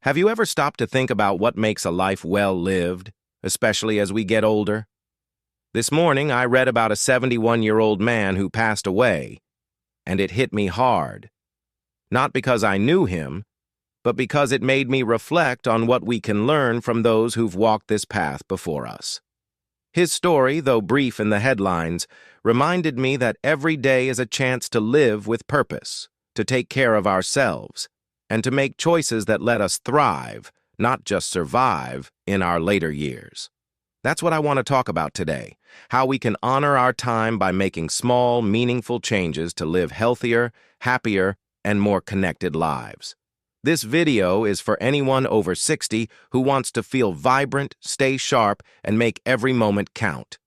Have you ever stopped to think about what makes a life well lived, especially as we get older? This morning, I read about a 71-year-old man who passed away, and it hit me hard. Not because I knew him, but because it made me reflect on what we can learn from those who've walked this path before us. His story, though brief in the headlines, reminded me that every day is a chance to live with purpose, to take care of ourselves, and to make choices that let us thrive, not just survive, in our later years. That's what I want to talk about today, how we can honor our time by making small, meaningful changes to live healthier, happier, and more connected lives. This video is for anyone over 60 who wants to feel vibrant, stay sharp, and make every moment count.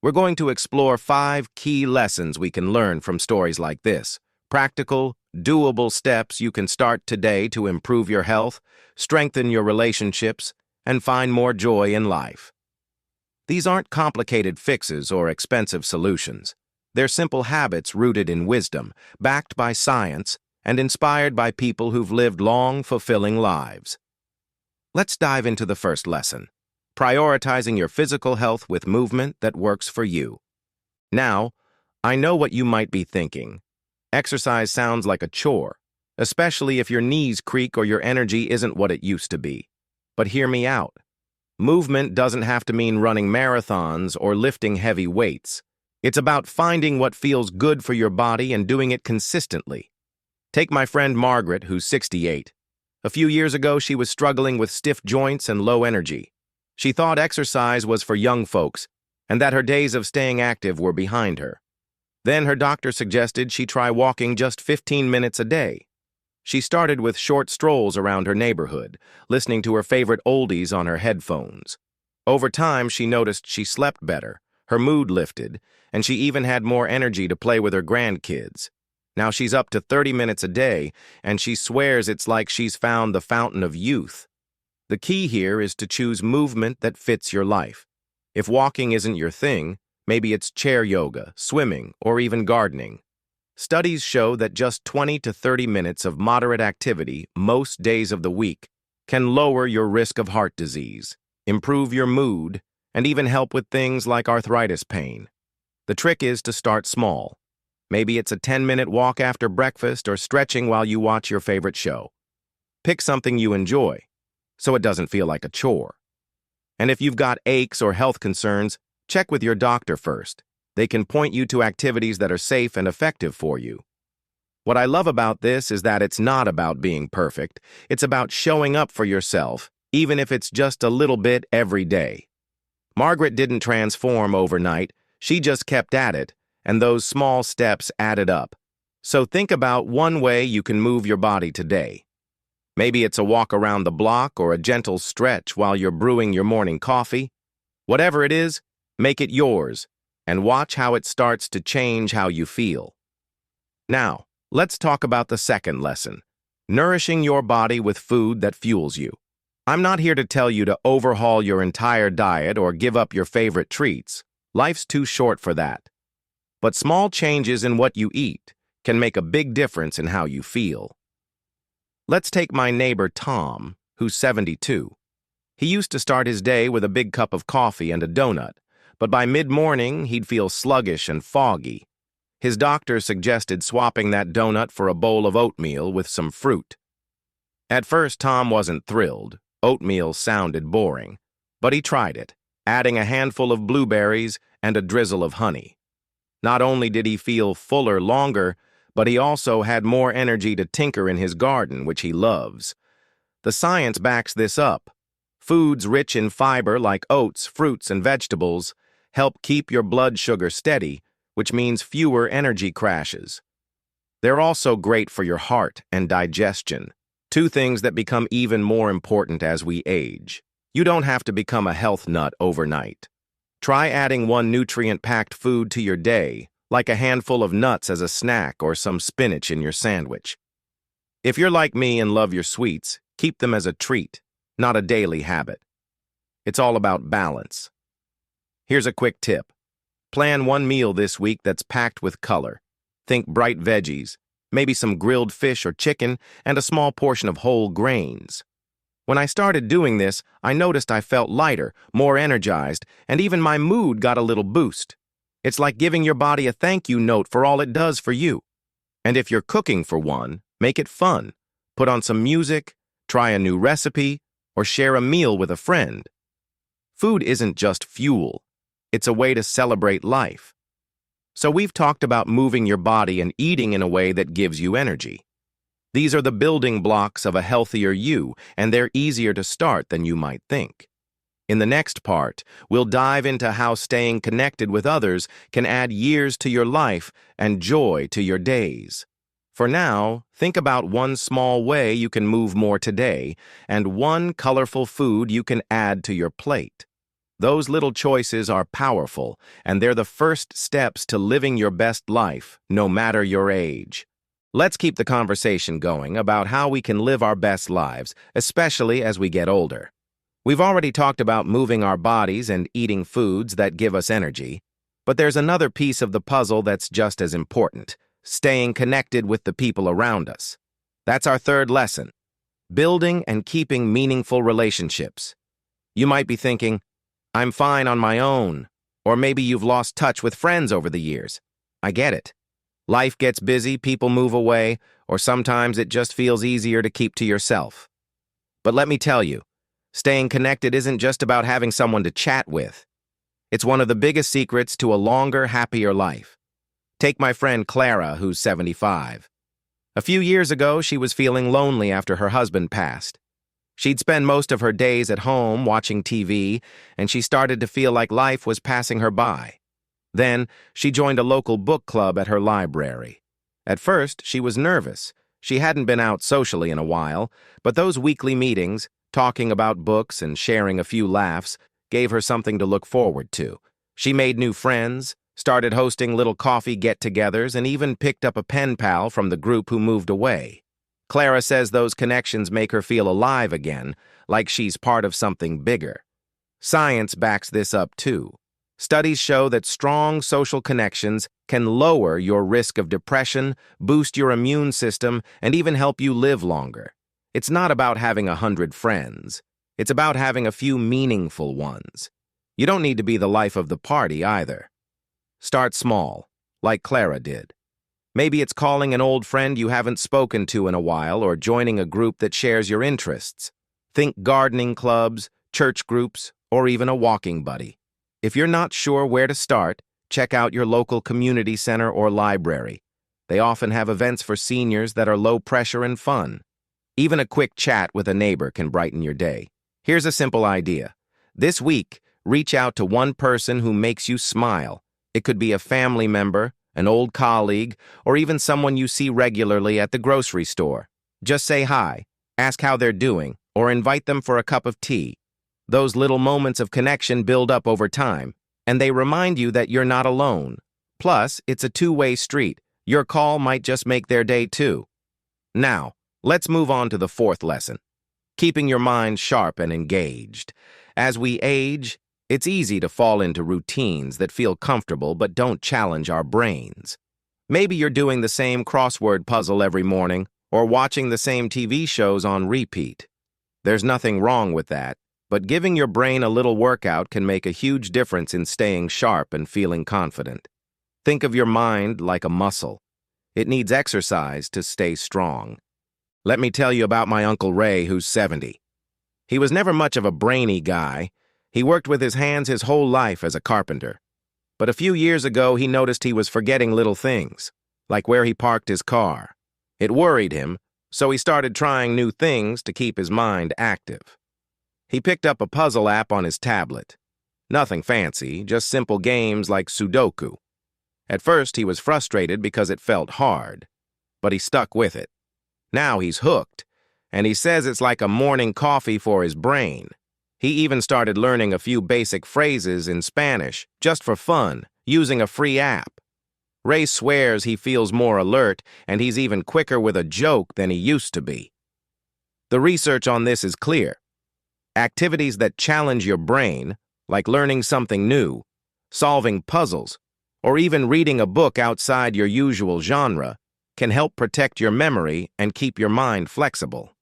We're going to explore 5 key lessons we can learn from stories like this. Practical, doable steps you can start today to improve your health, strengthen your relationships, and find more joy in life. These aren't complicated fixes or expensive solutions. They're simple habits rooted in wisdom, backed by science, and inspired by people who've lived long, fulfilling lives. Let's dive into the first lesson, prioritizing your physical health with movement that works for you. Now, I know what you might be thinking. Exercise sounds like a chore, especially if your knees creak or your energy isn't what it used to be. But hear me out. Movement doesn't have to mean running marathons or lifting heavy weights. It's about finding what feels good for your body and doing it consistently. Take my friend Margaret, who's 68. A few years ago, she was struggling with stiff joints and low energy. She thought exercise was for young folks, and that her days of staying active were behind her. Then her doctor suggested she try walking just 15 minutes a day. She started with short strolls around her neighborhood, listening to her favorite oldies on her headphones. Over time, she noticed she slept better, her mood lifted, and she even had more energy to play with her grandkids. Now she's up to 30 minutes a day, and she swears it's like she's found the fountain of youth. The key here is to choose movement that fits your life. If walking isn't your thing, maybe it's chair yoga, swimming, or even gardening. Studies show that just 20 to 30 minutes of moderate activity most days of the week can lower your risk of heart disease, improve your mood, and even help with things like arthritis pain. The trick is to start small. Maybe it's a 10-minute walk after breakfast or stretching while you watch your favorite show. Pick something you enjoy, so it doesn't feel like a chore. And if you've got aches or health concerns, check with your doctor first. They can point you to activities that are safe and effective for you. What I love about this is that it's not about being perfect. It's about showing up for yourself, even if it's just a little bit every day. Margaret didn't transform overnight. She just kept at it, and those small steps added up. So think about one way you can move your body today. Maybe it's a walk around the block or a gentle stretch while you're brewing your morning coffee. Whatever it is, make it yours, and watch how it starts to change how you feel. Now, let's talk about the second lesson, nourishing your body with food that fuels you. I'm not here to tell you to overhaul your entire diet or give up your favorite treats. Life's too short for that. But small changes in what you eat can make a big difference in how you feel. Let's take my neighbor Tom, who's 72. He used to start his day with a big cup of coffee and a donut, but by mid-morning he'd feel sluggish and foggy. His doctor suggested swapping that donut for a bowl of oatmeal with some fruit. At first, Tom wasn't thrilled. Oatmeal sounded boring. But he tried it, adding a handful of blueberries and a drizzle of honey. Not only did he feel fuller longer, but he also had more energy to tinker in his garden, which he loves. The science backs this up. Foods rich in fiber like oats, fruits, and vegetables help keep your blood sugar steady, which means fewer energy crashes. They're also great for your heart and digestion, 2 things that become even more important as we age. You don't have to become a health nut overnight. Try adding one nutrient-packed food to your day, like a handful of nuts as a snack or some spinach in your sandwich. If you're like me and love your sweets, keep them as a treat, not a daily habit. It's all about balance. Here's a quick tip. Plan one meal this week that's packed with color. Think bright veggies, maybe some grilled fish or chicken, and a small portion of whole grains. When I started doing this, I noticed I felt lighter, more energized, and even my mood got a little boost. It's like giving your body a thank you note for all it does for you. And if you're cooking for one, make it fun. Put on some music, try a new recipe, or share a meal with a friend. Food isn't just fuel. It's a way to celebrate life. So we've talked about moving your body and eating in a way that gives you energy. These are the building blocks of a healthier you, and they're easier to start than you might think. In the next part, we'll dive into how staying connected with others can add years to your life and joy to your days. For now, think about one small way you can move more today and one colorful food you can add to your plate. Those little choices are powerful, and they're the first steps to living your best life, no matter your age. Let's keep the conversation going about how we can live our best lives, especially as we get older. We've already talked about moving our bodies and eating foods that give us energy, but there's another piece of the puzzle that's just as important: staying connected with the people around us. That's our third lesson: building and keeping meaningful relationships. You might be thinking, I'm fine on my own, or maybe you've lost touch with friends over the years. I get it. Life gets busy, people move away, or sometimes it just feels easier to keep to yourself. But let me tell you, staying connected isn't just about having someone to chat with. It's one of the biggest secrets to a longer, happier life. Take my friend Clara, who's 75. A few years ago, she was feeling lonely after her husband passed. She'd spend most of her days at home watching TV, and she started to feel like life was passing her by. Then, she joined a local book club at her library. At first, she was nervous. She hadn't been out socially in a while, but those weekly meetings, talking about books and sharing a few laughs, gave her something to look forward to. She made new friends, started hosting little coffee get-togethers, and even picked up a pen pal from the group who moved away. Clara says those connections make her feel alive again, like she's part of something bigger. Science backs this up too. Studies show that strong social connections can lower your risk of depression, boost your immune system, and even help you live longer. It's not about having 100 friends. It's about having a few meaningful ones. You don't need to be the life of the party either. Start small, like Clara did. Maybe it's calling an old friend you haven't spoken to in a while or joining a group that shares your interests. Think gardening clubs, church groups, or even a walking buddy. If you're not sure where to start, check out your local community center or library. They often have events for seniors that are low pressure and fun. Even a quick chat with a neighbor can brighten your day. Here's a simple idea. This week, reach out to one person who makes you smile. It could be a family member, an old colleague, or even someone you see regularly at the grocery store. Just say hi, ask how they're doing, or invite them for a cup of tea. Those little moments of connection build up over time, and they remind you that you're not alone. Plus, it's a two-way street. Your call might just make their day too. Now, let's move on to the fourth lesson: keeping your mind sharp and engaged. As we age, it's easy to fall into routines that feel comfortable but don't challenge our brains. Maybe you're doing the same crossword puzzle every morning or watching the same TV shows on repeat. There's nothing wrong with that, but giving your brain a little workout can make a huge difference in staying sharp and feeling confident. Think of your mind like a muscle. It needs exercise to stay strong. Let me tell you about my Uncle Ray, who's 70. He was never much of a brainy guy. He worked with his hands his whole life as a carpenter. But a few years ago, he noticed he was forgetting little things, like where he parked his car. It worried him, so he started trying new things to keep his mind active. He picked up a puzzle app on his tablet. Nothing fancy, just simple games like Sudoku. At first, he was frustrated because it felt hard, but he stuck with it. Now he's hooked, and he says it's like a morning coffee for his brain. He even started learning a few basic phrases in Spanish, just for fun, using a free app. Ray swears he feels more alert, and he's even quicker with a joke than he used to be. The research on this is clear. Activities that challenge your brain, like learning something new, solving puzzles, or even reading a book outside your usual genre, can help protect your memory and keep your mind flexible.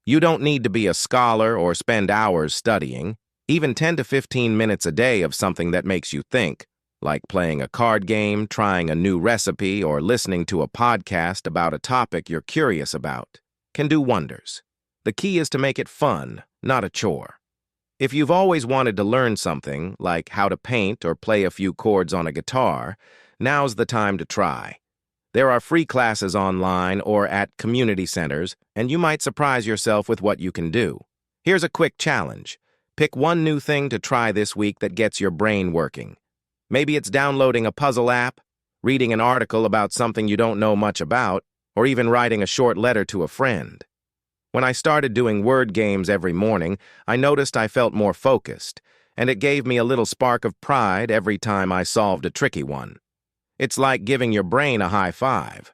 You don't need to be a scholar or spend hours studying. Even 10 to 15 minutes a day of something that makes you think, like playing a card game, trying a new recipe, or listening to a podcast about a topic you're curious about, can do wonders. The key is to make it fun, not a chore. If you've always wanted to learn something, like how to paint or play a few chords on a guitar, now's the time to try. There are free classes online or at community centers, and you might surprise yourself with what you can do. Here's a quick challenge. Pick one new thing to try this week that gets your brain working. Maybe it's downloading a puzzle app, reading an article about something you don't know much about, or even writing a short letter to a friend. When I started doing word games every morning, I noticed I felt more focused, and it gave me a little spark of pride every time I solved a tricky one. It's like giving your brain a high five.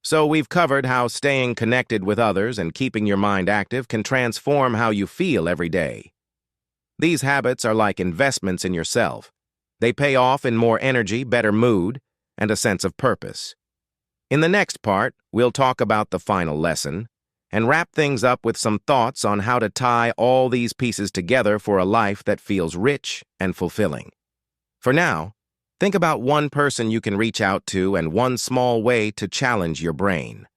So we've covered how staying connected with others and keeping your mind active can transform how you feel every day. These habits are like investments in yourself. They pay off in more energy, better mood, and a sense of purpose. In the next part, we'll talk about the final lesson and wrap things up with some thoughts on how to tie all these pieces together for a life that feels rich and fulfilling. For now, think about one person you can reach out to and one small way to challenge your brain.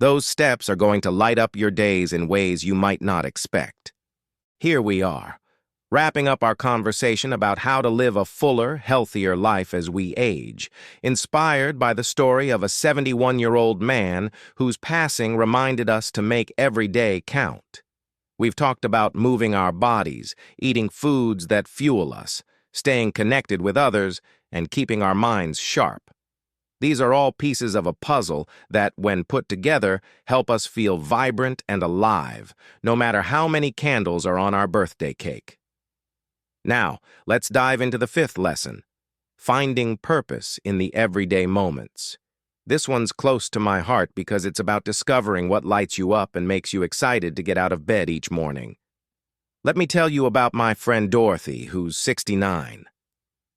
Those steps are going to light up your days in ways you might not expect. Here we are, wrapping up our conversation about how to live a fuller, healthier life as we age, inspired by the story of a 71-year-old man whose passing reminded us to make every day count. We've talked about moving our bodies, eating foods that fuel us, staying connected with others, and keeping our minds sharp. These are all pieces of a puzzle that, when put together, help us feel vibrant and alive, no matter how many candles are on our birthday cake. Now, let's dive into the fifth lesson, finding purpose in the everyday moments. This one's close to my heart because it's about discovering what lights you up and makes you excited to get out of bed each morning. Let me tell you about my friend Dorothy, who's 69.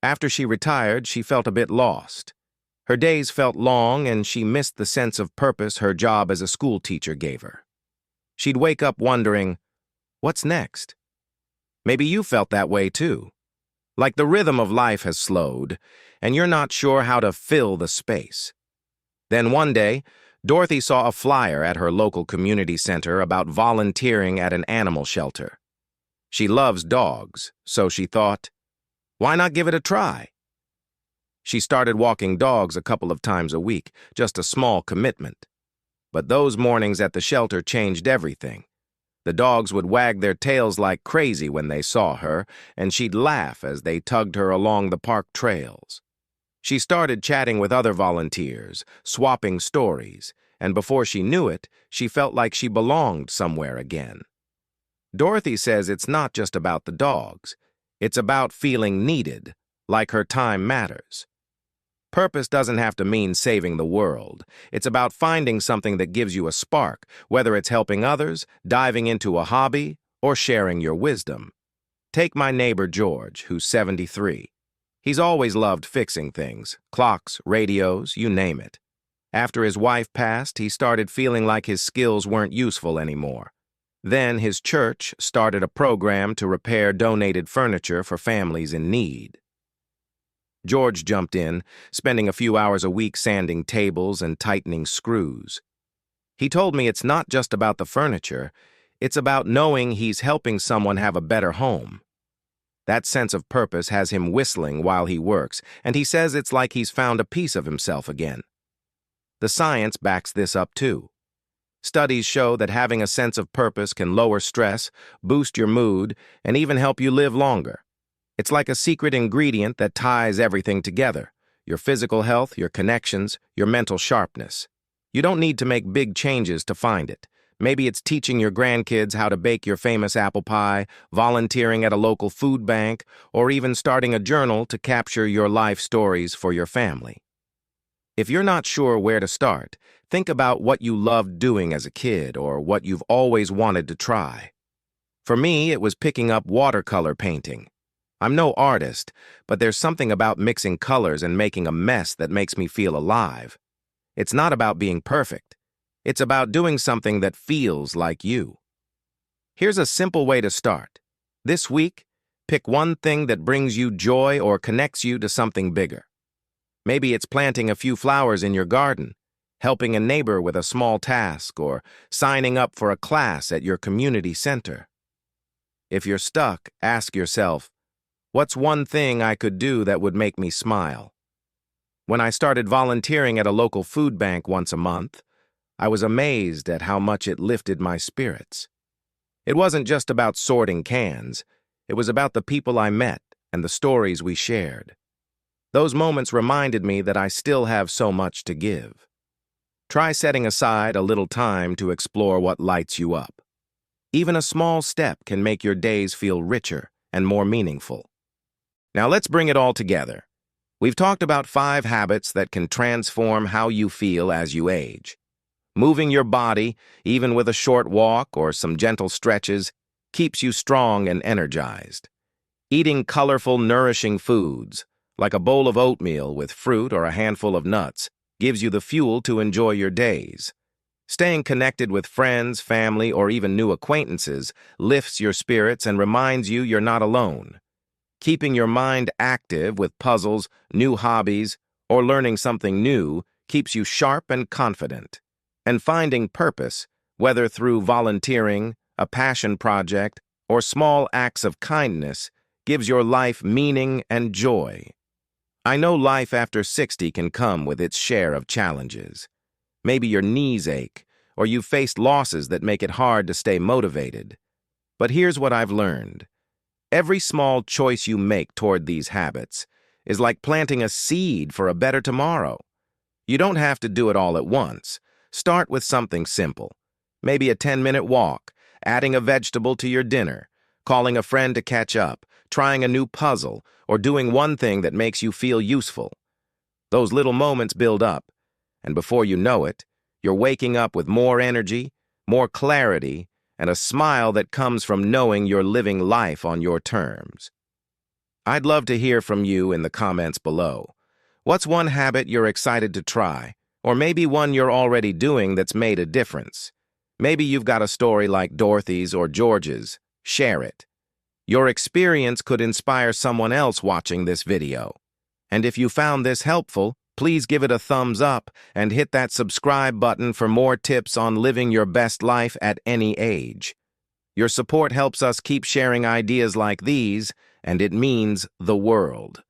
After she retired, she felt a bit lost. Her days felt long, and she missed the sense of purpose her job as a school teacher gave her. She'd wake up wondering, what's next? Maybe you felt that way too. Like the rhythm of life has slowed, and you're not sure how to fill the space. Then one day, Dorothy saw a flyer at her local community center about volunteering at an animal shelter. She loves dogs, so she thought, why not give it a try? She started walking dogs a couple of times a week, just a small commitment. But those mornings at the shelter changed everything. The dogs would wag their tails like crazy when they saw her, and she'd laugh as they tugged her along the park trails. She started chatting with other volunteers, swapping stories, and before she knew it, she felt like she belonged somewhere again. Dorothy says it's not just about the dogs. It's about feeling needed, like her time matters. Purpose doesn't have to mean saving the world. It's about finding something that gives you a spark, whether it's helping others, diving into a hobby, or sharing your wisdom. Take my neighbor George, who's 73. He's always loved fixing things, clocks, radios, you name it. After his wife passed, he started feeling like his skills weren't useful anymore. Then his church started a program to repair donated furniture for families in need. George jumped in, spending a few hours a week sanding tables and tightening screws. He told me it's not just about the furniture, it's about knowing he's helping someone have a better home. That sense of purpose has him whistling while he works, and he says it's like he's found a piece of himself again. The science backs this up too. Studies show that having a sense of purpose can lower stress, boost your mood, and even help you live longer. It's like a secret ingredient that ties everything together, your physical health, your connections, your mental sharpness. You don't need to make big changes to find it. Maybe it's teaching your grandkids how to bake your famous apple pie, volunteering at a local food bank, or even starting a journal to capture your life stories for your family. If you're not sure where to start, think about what you loved doing as a kid or what you've always wanted to try. For me, it was picking up watercolor painting. I'm no artist, but there's something about mixing colors and making a mess that makes me feel alive. It's not about being perfect. It's about doing something that feels like you. Here's a simple way to start. This week, pick one thing that brings you joy or connects you to something bigger. Maybe it's planting a few flowers in your garden, helping a neighbor with a small task, or signing up for a class at your community center. If you're stuck, ask yourself, what's one thing I could do that would make me smile? When I started volunteering at a local food bank once a month, I was amazed at how much it lifted my spirits. It wasn't just about sorting cans. It was about the people I met and the stories we shared. Those moments reminded me that I still have so much to give. Try setting aside a little time to explore what lights you up. Even a small step can make your days feel richer and more meaningful. Now let's bring it all together. We've talked about 5 habits that can transform how you feel as you age. Moving your body, even with a short walk or some gentle stretches, keeps you strong and energized. Eating colorful, nourishing foods, like a bowl of oatmeal with fruit or a handful of nuts, gives you the fuel to enjoy your days. Staying connected with friends, family, or even new acquaintances lifts your spirits and reminds you you're not alone. Keeping your mind active with puzzles, new hobbies, or learning something new keeps you sharp and confident. And finding purpose, whether through volunteering, a passion project, or small acts of kindness, gives your life meaning and joy. I know life after 60 can come with its share of challenges. Maybe your knees ache, or you've faced losses that make it hard to stay motivated. But here's what I've learned. Every small choice you make toward these habits is like planting a seed for a better tomorrow. You don't have to do it all at once. Start with something simple. Maybe a 10-minute walk, adding a vegetable to your dinner, calling a friend to catch up, trying a new puzzle, or doing one thing that makes you feel useful. Those little moments build up, and before you know it, you're waking up with more energy, more clarity, and a smile that comes from knowing you're living life on your terms. I'd love to hear from you in the comments below. What's one habit you're excited to try, or maybe one you're already doing that's made a difference? Maybe you've got a story like Dorothy's or George's. Share it. Your experience could inspire someone else watching this video. And if you found this helpful, please give it a thumbs up and hit that subscribe button for more tips on living your best life at any age. Your support helps us keep sharing ideas like these, and it means the world.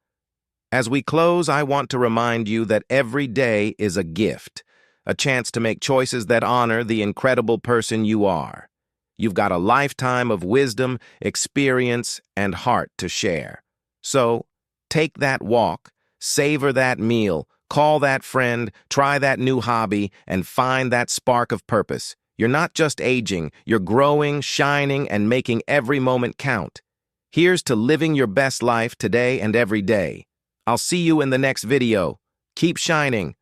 As we close, I want to remind you that every day is a gift, a chance to make choices that honor the incredible person you are. You've got a lifetime of wisdom, experience, and heart to share. So, take that walk, savor that meal, call that friend, try that new hobby, and find that spark of purpose. You're not just aging, you're growing, shining, and making every moment count. Here's to living your best life today and every day. I'll see you in the next video. Keep shining,